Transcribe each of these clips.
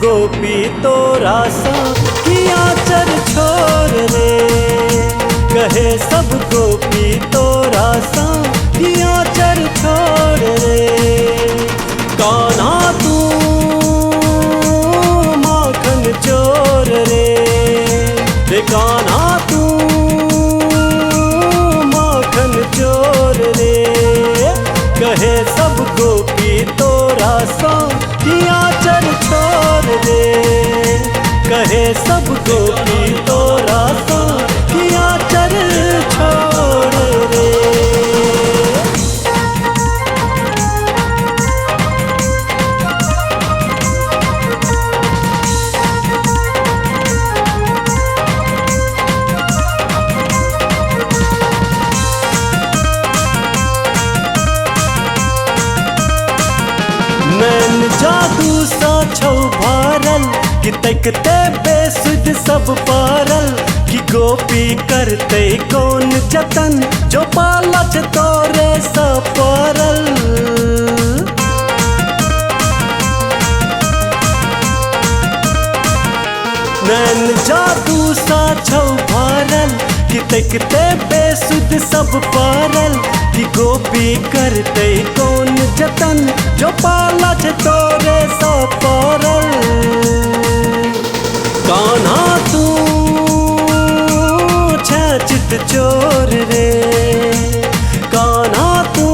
गोपी तोरा सा किया चर छोड़ रे। कहे सब गोपी तोरा सा किया चर छोड़ रे। कान्हा तू माखन चोर रे, रे कान्हा तू माखन चोर रे। कहे सब गोपी तोरा सा किया चर छोड़ रे। कहे सब गोपी तोरा सा किया चर छोड़ रे। नैन जादू सा छौ भरल कि तकते बेसुध सब पारल। कि गोपी करते कौन जतन जो पालच तोरे सा पारल। नैन जादू सा छौ भरल कि तकते बेसुध सब पारल। कि गोपी करते कौन जतन जो पालच तोरे सा पारल। कान्हा तू चित चोर रे। कान्हा तू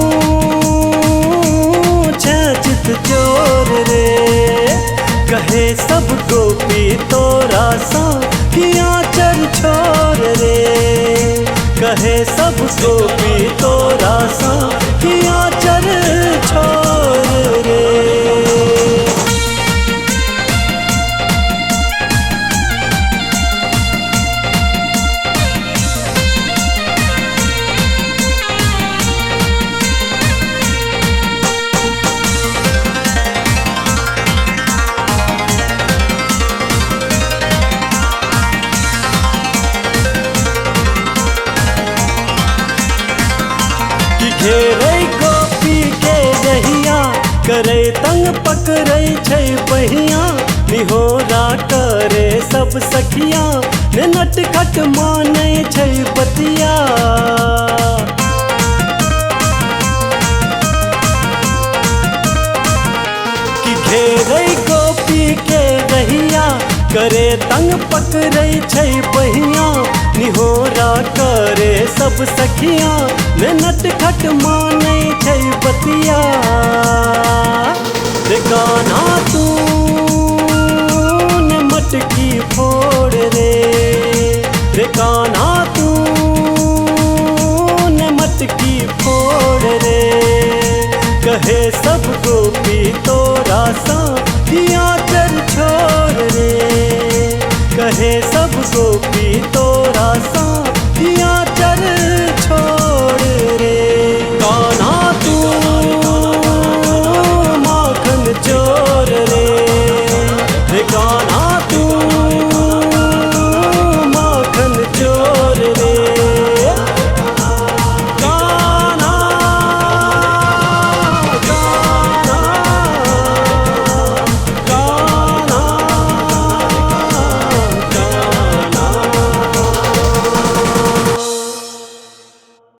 चित चोर रे। कहे सब गोपी तोरा सा किया चर छोड़ रे। कहे सब गोपी तोरा सा किया चर छोड़ रे। घेरे गोपी के रहिया करे तंग पकड़े छै बहिया। निहोरा करे सब सखिया ने नटखट माने छै बतिया। कि घेरे गोपी के रहिया करे तंग पकड़े छै बहिया। निहोरा करे सब सखिया ने नटखट माने छै बतिया। रे कान्हा तू ने मटकी फोड़ रे। रे कान्हा तू ने मटकी फोड़ रे। कहे सब गोपी तोरा सा किया